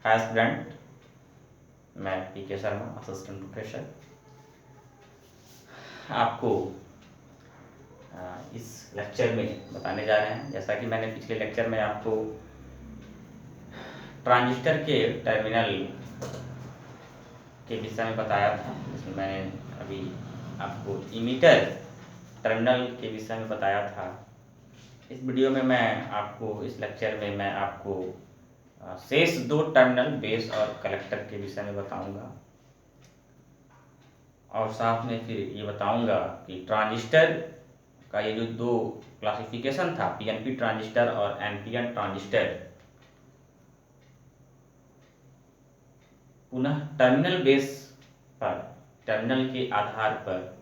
Hi student, मैं पीके Sharma, assistant professor, आपको इस लेक्चर में बताने जा रहे हैं। जैसा कि मैंने पिछले लेक्चर में आपको ट्रांजिस्टर के टर्मिनल के विषय में बताया था, जिसमें मैंने अभी आपको इमीटर टर्मिनल के विषय में बताया था। इस वीडियो में इस लेक्चर में मैं आपको शेष दो टर्मिनल, बेस और कलेक्टर के विषय में बताऊंगा, और साथ में फिर ये बताऊंगा कि ट्रांजिस्टर का ये जो दो क्लासिफिकेशन था, पीएनपी ट्रांजिस्टर और एनपीएन ट्रांजिस्टर, पुनः टर्मिनल बेस पर, टर्मिनल के आधार पर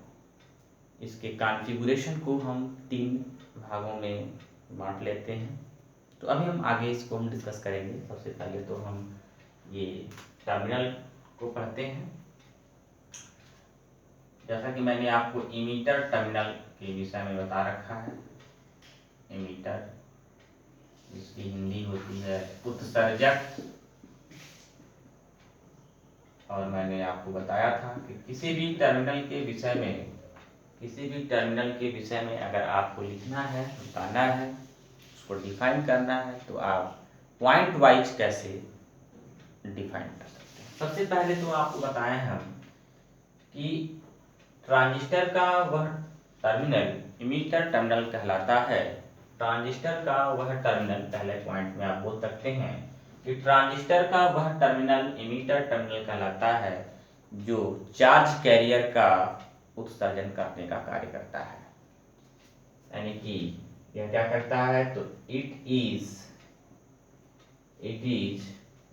इसके कॉन्फ़िगरेशन को हम तीन भागों में बांट लेते हैं। तो अभी हम आगे इसको हम डिस्कस करेंगे। सबसे पहले तो हम ये टर्मिनल को पढ़ते हैं। जैसा कि मैंने आपको इमीटर टर्मिनल के विषय में बता रखा है। इमीटर, जिसकी हिंदी होती है उत्सर्जक, और मैंने आपको बताया था कि किसी भी टर्मिनल के विषय में अगर आपको लिखना है, बताना है, उसको डिफाइन करना है, तो आप पॉइंट वाइज कैसे डिफाइन कर सकते हैं। सबसे पहले तो आपको बताएं हम कि ट्रांजिस्टर का वह टर्मिनल इमीटर टर्मिनल कहलाता है। ट्रांजिस्टर का वह टर्मिनल, पहले पॉइंट में आप बोल सकते हैं कि ट्रांजिस्टर का वह टर्मिनल इमीटर टर्मिनल कहलाता है जो चार्ज कैरियर का उत्सर्जन करने का कार्य करता है। यानी कि यह क्या करता है, तो it is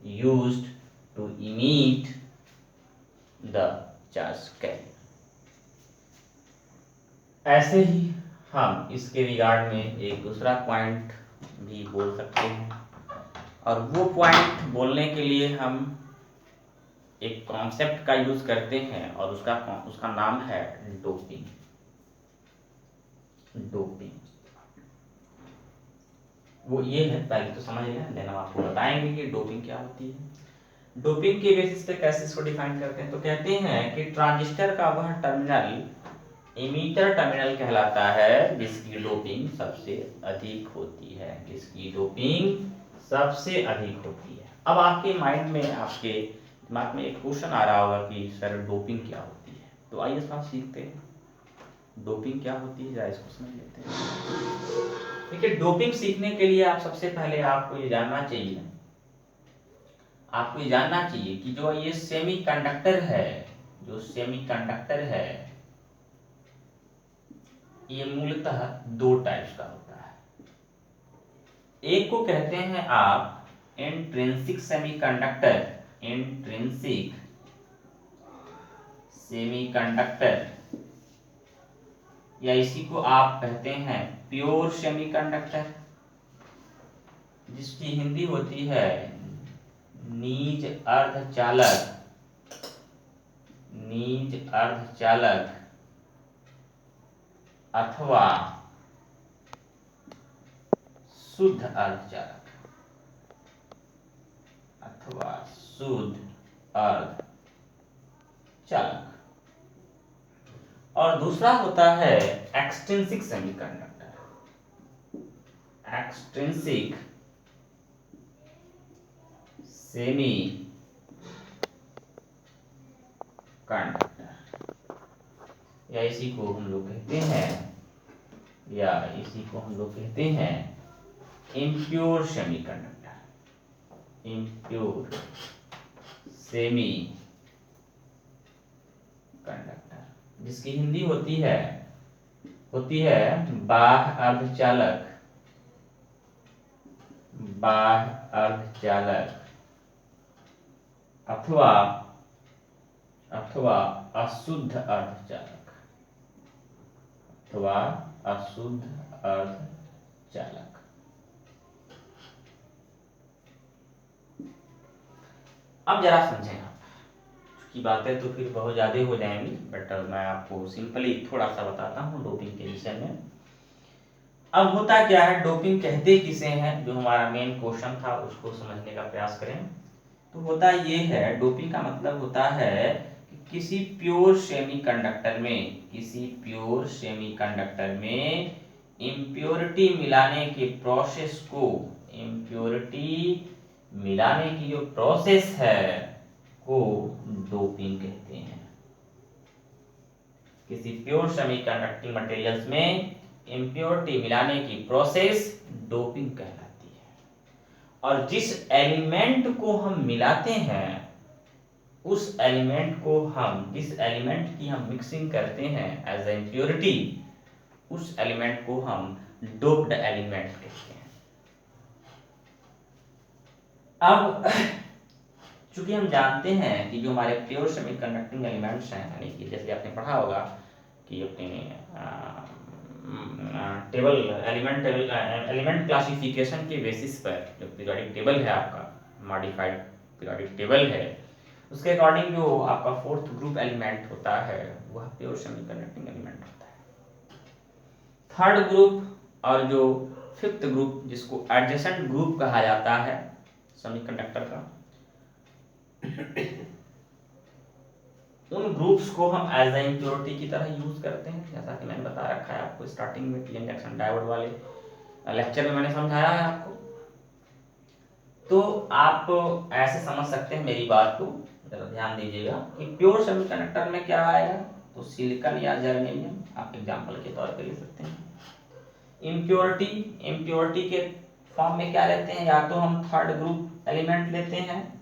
used to emit the charge carrier. ऐसे ही हम इसके रिगार्ड में एक दूसरा पॉइंट भी बोल सकते हैं, और वो पॉइंट बोलने के लिए हम एक कॉन्सेप्ट का यूज करते हैं, और उसका नाम है डोपिंग। वो ये है, पहले तो समझ लें, देन हम आपको बताएंगे कि डोपिंग क्या होती है। डोपिंग के बेसिस पे कैसे इसको डिफाइन करते हैं, तो कहते हैं कि ट्रांजिस्टर का वह टर्मिनल इमीटर टर्मिनल कहलाता है जिसकी डोपिंग सबसे अधिक होती है। अब आपके माइंड में, आपके दिमाग में एक क्वेश्चन आ रहा होगा कि सर डोपिंग क्या होती है। तो आइए इस बात सीखते हैं, डोपिंग क्या होती है, जरा इसको समझ लेते हैं। देखिए, डोपिंग सीखने के लिए सबसे पहले आपको ये जानना चाहिए कि जो ये सेमीकंडक्टर है, ये मूलतः दो टाइप्स का होता है। एक को कहते हैं आप इंट्रिंसिक सेमीकंडक्टर, या इसी को आप कहते हैं प्योर सेमीकंडक्टर, जिसकी हिंदी होती है नीज अर्धचालक अथवा शुद्ध अर्धचालक और दूसरा होता है एक्सट्रिंसिक सेमीकंडक्टर। या इसी को हम लोग कहते हैं इम्प्योर सेमीकंडक्टर, जिसकी हिंदी होती है बाह्य अर्धचालक अथवा अशुद्ध अर्धचालक। अब जरा समझें आप की बातें, तो फिर बहुत ज़्यादा हो जाएंगी, बट मैं आपको सिंपली थोड़ा सा बताता हूँ डोपिंग के विषय में। अब होता क्या है, डोपिंग कहते किसे हैं, जो हमारा मेन क्वेश्चन था उसको समझने का प्रयास करें। तो होता ये है, डोपिंग का मतलब होता है कि किसी प्योर सेमीकंडक्टर में इम्प्योरिटी मिलाने के प्रोसेस को, इम्प्योरिटी मिलाने की जो प्रोसेस है को डोपिंग कहते हैं। किसी प्योर सेमीकंडक्टिंग मटेरियल्स में इम्प्योरिटी मिलाने की प्रोसेस डोपिंग कहलाती है। और जिस एलिमेंट को हम मिलाते हैं, उस एलिमेंट को हम, जिस एलिमेंट की हम मिक्सिंग करते हैं एज ए इम्प्योरिटी, उस एलिमेंट को हम डोप्ड एलिमेंट कहते हैं। अब चूंकि हम जानते हैं कि जो हमारे प्योर सेमीकंडक्टिंग एलिमेंट्स हैं, यानी कि जैसे आपने पढ़ा होगा कि अपने टेबल एलिमेंट क्लासिफिकेशन के बेसिस पर जो पीरियोडिक टेबल है आपका, मॉडिफाइड पीरियोडिक टेबल है, उसके अकॉर्डिंग जो आपका फोर्थ ग्रुप एलिमेंट होता है वह प्योर सेमीकंडक्टिंग एलिमेंट होता है। थर्ड ग्रुप और जो फिफ्थ ग्रुप, जिसको एडजेसेंट ग्रुप कहा जाता है सेमीकंडक्टर का, उन ग्रुप्स को हम एज ए इम्प्योरिटी की तरह यूज करते हैं, जैसा कि मैंने बता रखा है आपको स्टार्टिंग में, पीएन जंक्शन डायोड वाले लेक्चर में मैंने समझाया है आपको। तो आप ऐसे समझ सकते हैं मेरी बात को, जरा ध्यान दीजिएगा कि प्योर सेमीकंडक्टर में क्या आएगा, तो सिलिकॉन या जर्मेनियम आप एग्जांपल के तौर पे ले सकते हैं। इम्प्योरिटी के फॉर्म में क्या लेते हैं, या तो हम थर्ड ग्रुप एलिमेंट लेते हैं,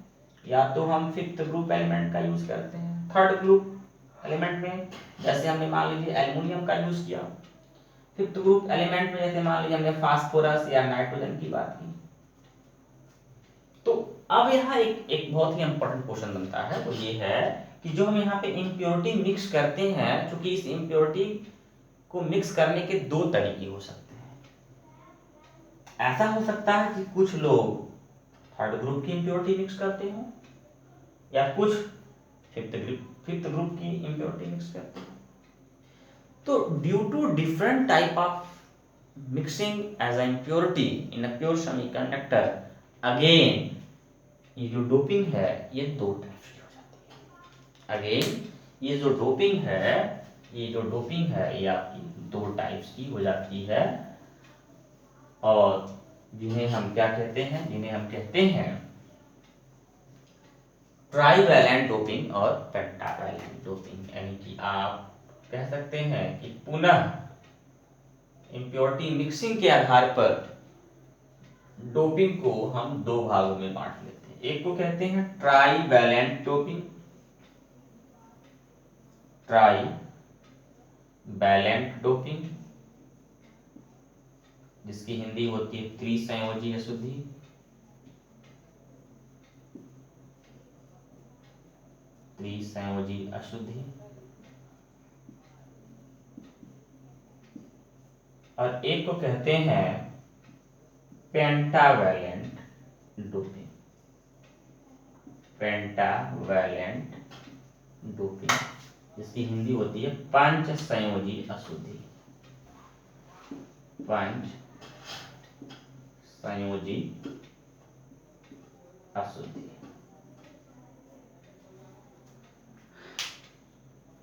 या तो हम फिफ्थ ग्रुप एलिमेंट का यूज करते हैं। थर्ड ग्रुप एलिमेंट में जैसे हमने मान लीजिए एल्युमिनियम का यूज किया। फिफ्थ ग्रुप एलिमेंट में जैसे मान लीजिए हमने फास्फोरस या नाइट्रोजन की बात की। तो अब यहाँ एक बहुत ही इंपॉर्टेंट क्वेश्चन बनता है, वो ये है कि जो हम यहाँ पे इम्प्योरिटी मिक्स करते हैं, चूंकि इस इम्प्योरिटी को मिक्स करने के दो तरीके हो सकते हैं। ऐसा हो सकता है कि कुछ लोग थर्ड ग्रुप की इम्प्योरिटी मिक्स करते हो, या कुछ फिफ्थ ग्रुप की इम्प्योरिटी मिक्स करते हैं। तो due to different type of mixing as a impurity in a pure semiconductor, again ये जो डोपिंग है ये दो टाइप्स की हो जाती है। अगेन ये जो डोपिंग है या दो टाइप्स की हो जाती है, और जिन्हें हम क्या कहते हैं, जिन्हें हम कहते हैं ट्राइवैलेंट डोपिंग और पेंटावैलेंट डोपिंग। यानी कि आप कह सकते हैं कि पुनः इम्प्योरिटी मिक्सिंग के आधार पर डोपिंग को हम दो भागों में बांट लेते हैं। एक को कहते हैं ट्राइवैलेंट डोपिंग, जिसकी हिंदी होती है त्रिसंयोजी अशुद्धि। और एक को कहते हैं पेंटावैलेंट डोपिंग, जिसकी हिंदी होती है पंच संयोजी अशुद्धि।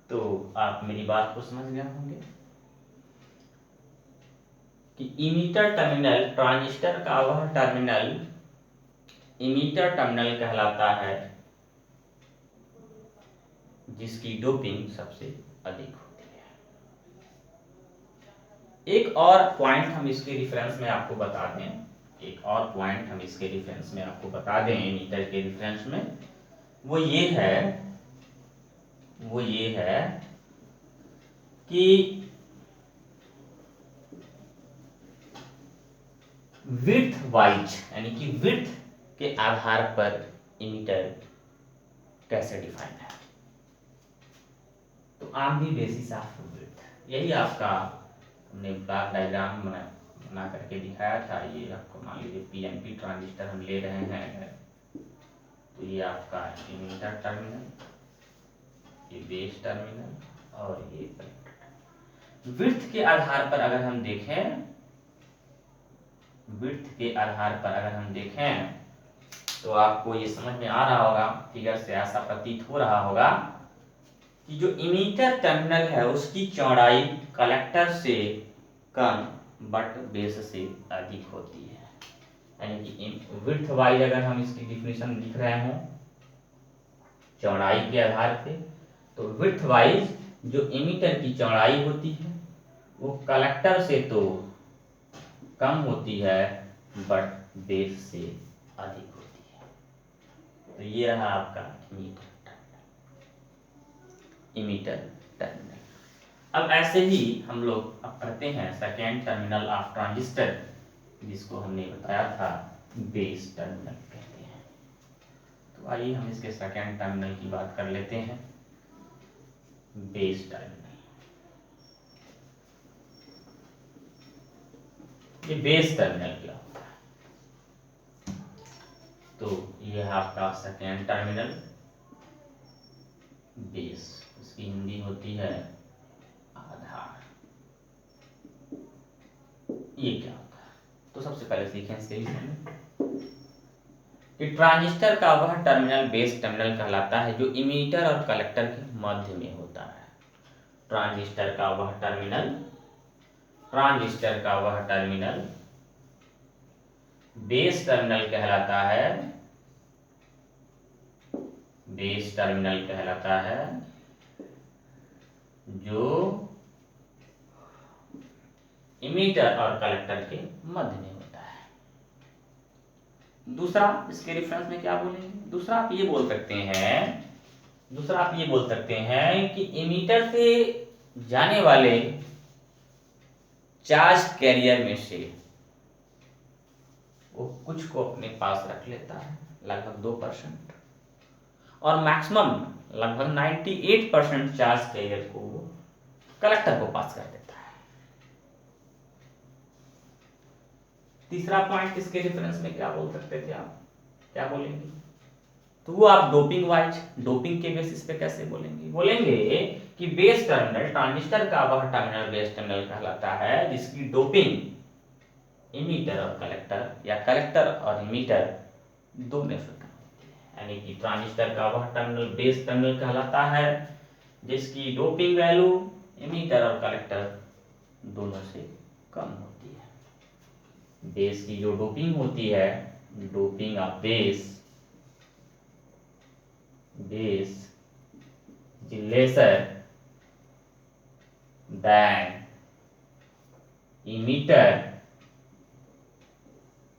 तो आप मेरी बात को समझ गए होंगे कि इमीटर टर्मिनल, ट्रांजिस्टर का वह टर्मिनल इमीटर टर्मिनल कहलाता है जिसकी डोपिंग सबसे अधिक होती है। एक और पॉइंट हम इसके रेफरेंस में आपको बता दें, इमीटर के रेफरेंस में, वो ये है कि विड्थ वाइज, यानी कि विड्थ के आधार पर इमीटर कैसे डिफाइन है। तो on the basis of width, यही आपका हमने ब्लॉक डायग्राम बना करके दिखाया था। ये आपको मान लीजिए पीएनपी ट्रांजिस्टर हम ले रहे हैं, तो ये आपका इमीटर टर्मिनल, ये बेस टर्मिनल और ये कलेक्टर। विड्थ के आधार पर अगर हम देखें, तो आपको ये समझ में आ रहा होगा, फिगर से ऐसा प्रतीत हो रहा होगा कि जो इमीटर टर्मिनल है उसकी चौड़ाई कलेक्टर से कम बट बेस से अधिक होती है। यानी कि विड्थ वाइज अगर हम इसकी डिफिनेशन लिख रहे हों चौड़ाई के आधार पे, तो विड्थ वाइज जो इमीटर की चौड़ाई होती है वो कलेक्टर से तो कम होती है बट बेस से अधिक होती है। तो ये रहा आपका इमीटर टर्मिनल। अब ऐसे ही हम लोग अब पढ़ते हैं सेकेंड टर्मिनल ऑफ ट्रांजिस्टर, जिसको हमने बताया था बेस टर्मिनल कहते हैं। तो आइए हम इसके सेकेंड टर्मिनल की बात कर लेते हैं। बेस टर्मिनल, ये बेस टर्मिनल क्या होता है? तो ये है आपका सेकेंड टर्मिनल बेस, इसकी हिंदी होती है आधार। ये क्या होता है? तो सबसे पहले सीखें इसके कि ट्रांजिस्टर का वह टर्मिनल बेस टर्मिनल कहलाता है जो इमीटर और कलेक्टर के मध्य में होता है। ट्रांजिस्टर का वह टर्मिनल बेस टर्मिनल कहलाता है, बेस टर्मिनल कहलाता है जो इमीटर और कलेक्टर के मध्य में होता है। दूसरा इसके रेफरेंस में क्या बोलेंगे? दूसरा आप ये बोल सकते हैं कि इमीटर से जाने वाले चार्ज कैरियर में से वो कुछ को अपने पास रख लेता है, लगभग 2%, और मैक्सिमम लगभग 98% चार्ज कैरियर को कलेक्टर को पास कर देता है। तीसरा पॉइंट इसके रेफरेंस में क्या बोल सकते थे आप? क्या बोलेंगे? तो वो आप डोपिंग के बेसिस पे कैसे बोलेंगे? बोलेंगे कि बेस टर्मिनल, ट्रांजिस्टर का वह टर्मिनल बेस टर्मिनल कहलाता है जिसकी डोपिंग इमीटर और कलेक्टर या कलेक्टर और इमीटर दोनों से कम होती है। यानी कि ट्रांजिस्टर का वह टर्मिनल बेस टर्मिनल कहलाता है जिसकी डोपिंग वैल्यू इमीटर और कलेक्टर दोनों से कम होती है। बेस की जो डोपिंग होती है, doping of base is lesser than emitter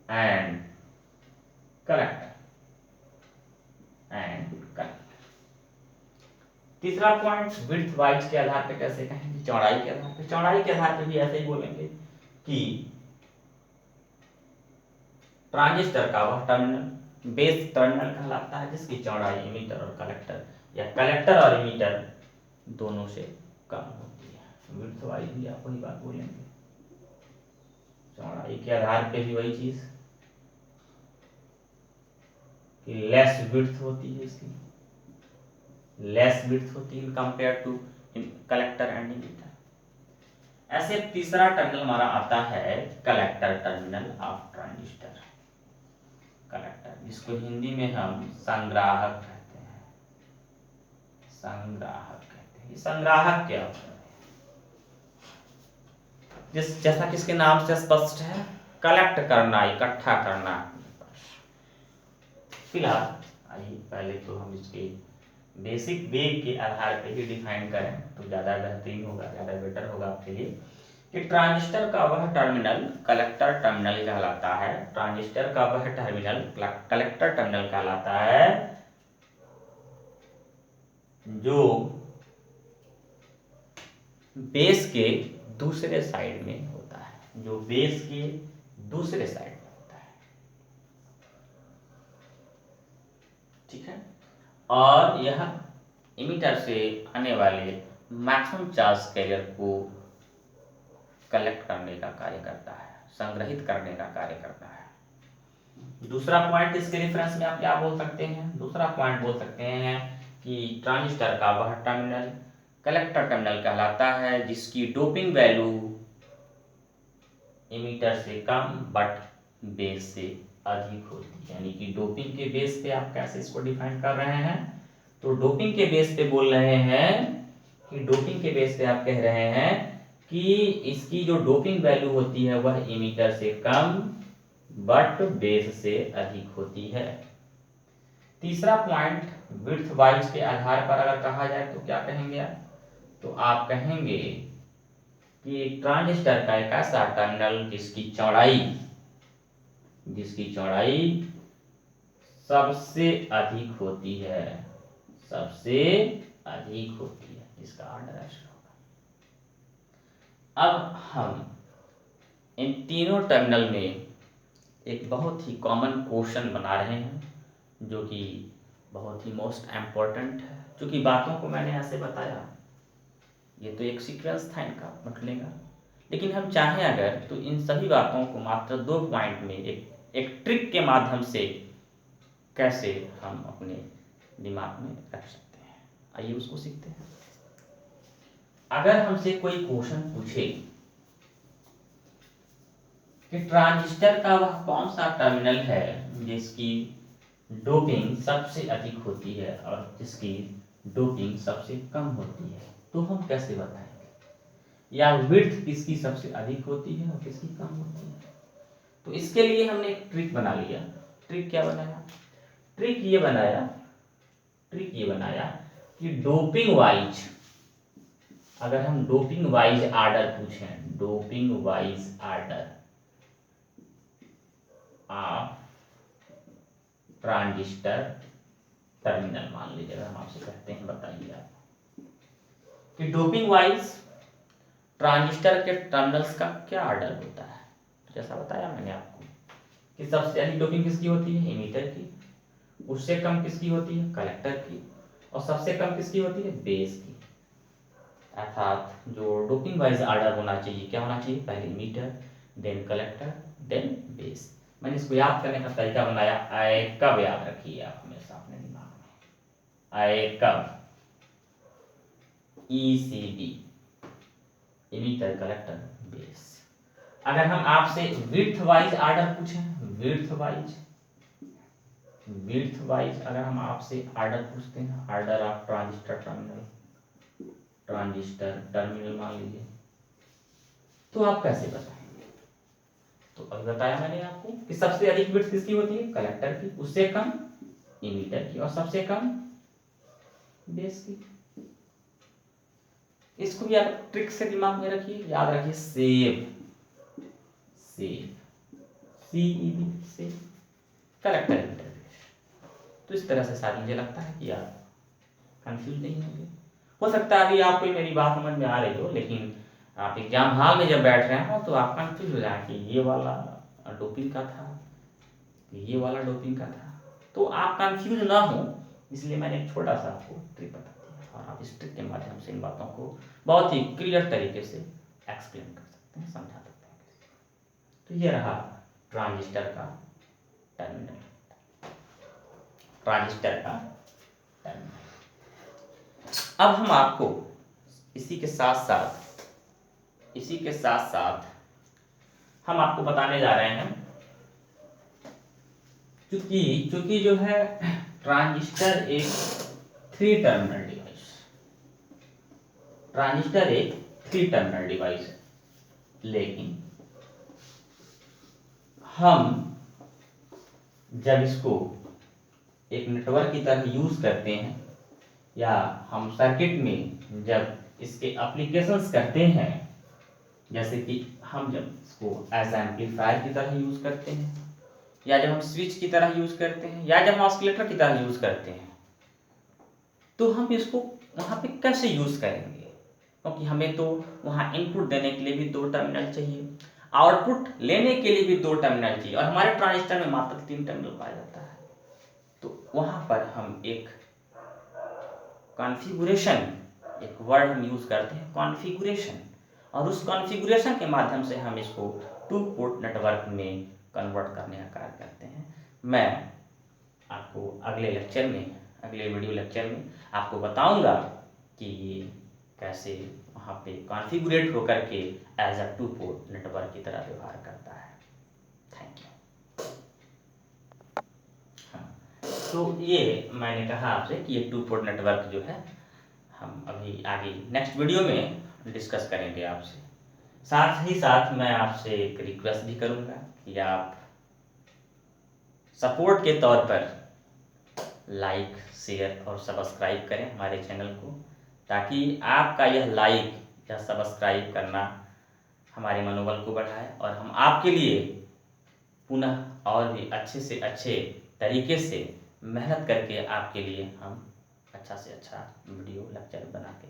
and collector तीसरा पॉइंट विड्थ वाइज के आधार पे कैसे कहेंगे? चौड़ाई के आधार पे। चौड़ाई के आधार पे भी ऐसे ही बोलेंगे कि ट्रांजिस्टर का वह टर्मिनल बेस टर्मिनल कहलाता है जिसकी चौड़ाई इमीटर और कलेक्टर या कलेक्टर और इमीटर दोनों से कम होती है। विड्थ वाइज भी आप वही बात बोलेंगे, चौड़ाई के आधार पे भी वही चीज कि लेस विड्थ होती है, इसकी लेस विड्थ होती है compare to collector and emitter. ऐसे तीसरा टर्मिनल हमारा आता है collector terminal of transistor, collector, जिसको हिंदी में हम संग्राहक कहते हैं। संग्राहक कहते हैं। ये संग्राहक क्या होता है? जैसा कि इसके नाम से स्पष्ट है, कलेक्ट करना, इकट्ठा करना। फिलहाल आइए पहले तो हम इसके बेसिक वे के आधार पे ही डिफाइन करें तो ज्यादा बेहतरीन होगा, ज्यादा बेटर होगा आपके लिए। कि ट्रांजिस्टर का वह टर्मिनल कलेक्टर टर्मिनल कहलाता है। ट्रांजिस्टर का वह टर्मिनल कलेक्टर टर्मिनल कहलाता है जो बेस के दूसरे साइड में होता है, जो बेस के दूसरे साइड में होता है। ठीक है। और यह इमीटर से आने वाले मैक्सिमम चार्ज कैरियर को कलेक्ट करने का कार्य करता है, संग्रहित करने का कार्य करता है। दूसरा पॉइंट इसके रेफरेंस में आप क्या बोल सकते हैं? दूसरा पॉइंट बोल सकते हैं कि ट्रांजिस्टर का वह टर्मिनल कलेक्टर टर्मिनल कहलाता है जिसकी डोपिंग वैल्यू इमीटर से कम बट बेस से अधिक होती है, यानी कि डोपिंग के बेस पे आप कैसे इसको डिफाइन कर रहे हैं, तो डोपिंग के बेस पे बोल रहे हैं कि डोपिंग के बेस पे आप कह रहे हैं कि इसकी जो डोपिंग वैल्यू होती है वह इमीटर से कम बट बेस से अधिक होती है। तीसरा पॉइंट विड्थ वाइज के आधार पर अगर कहा जाए तो क्या कहेंगे आप, तो आप कहेंगे कि ट्रांजिस्टर का एक ऐसा टर्मिनल जिसकी चौड़ाई सबसे अधिक होती है, इसका ऑर्डर ऐसा होगा। अब हम इन तीनों टर्मिनल में एक बहुत ही कॉमन क्वेश्चन बना रहे हैं जो कि बहुत ही मोस्ट इम्पोर्टेंट है, क्योंकि बातों को मैंने ऐसे बताया, ये तो एक सीक्वेंस था इनका बटने का, लेकिन हम चाहें अगर तो इन सभी बातों को मात्र 2 पॉइंट में एक ट्रिक के माध्यम से कैसे हम अपने दिमाग में रख सकते हैं। आइए उसको सीखते हैं। अगर हमसे कोई क्वेश्चन पूछे कि ट्रांजिस्टर का वह कौन सा टर्मिनल है जिसकी डोपिंग सबसे अधिक होती है और जिसकी डोपिंग सबसे कम होती है, तो हम कैसे बताएंगे, या विड्थ किसकी सबसे अधिक होती है और किसकी कम होती है। तो इसके लिए हमने एक ट्रिक बना लिया। ट्रिक क्या बनाया, ट्रिक ये बनाया कि डोपिंग वाइज, अगर हम डोपिंग वाइज आर्डर पूछें, doping wise order of transistor terminal, मान लीजिए अगर हम आपसे कहते हैं बताइए आप कि डोपिंग वाइज ट्रांजिस्टर के टर्मिनल्स का क्या ऑर्डर होता है। जैसा बताया मैंने आपको कि सबसे अधिक डोपिंग किसकी होती है, एमिटर की, उससे कम किसकी होती है, कलेक्टर की, और सबसे कम किसकी होती है, बेस की। अर्थात जो डोपिंग वाइज ऑर्डर होना चाहिए, क्या होना चाहिए, पहले emitter, then collector, then base. मैंने इसको याद करने का तरीका बनाया, आई कब, याद रखिए आप हमेशा अपने दिमाग में, आई कब, ECB, एमिटर, कलेक्टर, बेस। अगर हम आपसे विड्थ वाइज ऑर्डर पूछें, विड्थ वाइज अगर हम आपसे ऑर्डर पूछते हैं, ऑर्डर ऑफ ट्रांजिस्टर टर्मिनल मान लीजिए, तो आप कैसे बताएंगे। तो अभी बताया मैंने आपको कि सबसे अधिक विड्थ किसकी होती है, कलेक्टर की, उससे कम एमिटर की, और सबसे कम बेस की। इसको भी आप ट्रिक से दिमाग में रखिए, याद रखिए, सेव CEB से कलेक्टर इंटरफेस। तो इस तरह से शायद मुझे लगता है कि आप कंफ्यूज नहीं होंगे। हो सकता है अभी आपको मेरी बात समझ में आ रही हो, लेकिन आप एग्जाम हॉल में जब बैठ रहे हो तो आप कंफ्यूज हो जाए कि ये वाला डोपिंग का था, ये वाला डोपिंग का था। तो आप कंफ्यूज ना हो, इसलिए मैंने एक छोटा सा आपको ट्रिक बता दिया, और आप इस ट्रिक के माध्यम से इन बातों को बहुत ही क्लियर तरीके से एक्सप्लेन कर सकते हैं, समझा सकते हैं। तो ये रहा ट्रांजिस्टर का टर्मिनल, अब हम आपको इसी के साथ साथ हम आपको बताने जा रहे हैं, क्योंकि जो है ट्रांजिस्टर एक 3 टर्मिनल डिवाइस है, लेकिन हम जब इसको एक नेटवर्क की तरह यूज करते हैं, या हम सर्किट में जब इसके एप्लीकेशंस करते हैं, जैसे कि हम जब इसको एज एम्पलीफायर की तरह यूज करते हैं, या जब हम स्विच की तरह यूज करते हैं, या जब हम ऑसिलेटर की तरह यूज करते हैं, तो हम इसको वहाँ पे कैसे यूज करेंगे, क्योंकि हमें तो वहाँ इनपुट देने के लिए भी 2 टर्मिनल चाहिए, आउटपुट लेने के लिए भी 2 टर्मिनल चाहिए, और हमारे ट्रांजिस्टर में मात्र 3 टर्मिनल पाया जाता है। तो वहाँ पर हम एक कॉन्फ़िगरेशन, एक वर्ड हम यूज करते हैं कॉन्फ़िगरेशन, और उस कॉन्फ़िगरेशन के माध्यम से हम इसको 2 पोर्ट नेटवर्क में कन्वर्ट करने का कार्य करते हैं। मैं आपको अगले वीडियो लेक्चर में आपको बताऊंगा कि कैसे वहाँ पे कॉन्फ़िगरेट होकर के एज अ 2 पोर्ट नेटवर्क की तरह व्यवहार करता है। Thank you. सो ये मैंने कहा आपसे कि ये टू पोर्ट नेटवर्क जो है हम अभी आगे नेक्स्ट वीडियो में डिस्कस करेंगे आपसे। साथ ही साथ मैं आपसे एक रिक्वेस्ट भी करूंगा कि आप सपोर्ट के तौर पर लाइक, शेयर और सब्सक्राइब करें हमारे चैनल को, ताकि आपका यह लाइक या सब्सक्राइब करना हमारे मनोबल को बढ़ाए और हम आपके लिए पुनः और भी अच्छे से अच्छे तरीके से मेहनत करके आपके लिए हम अच्छा से अच्छा वीडियो लेक्चर बना के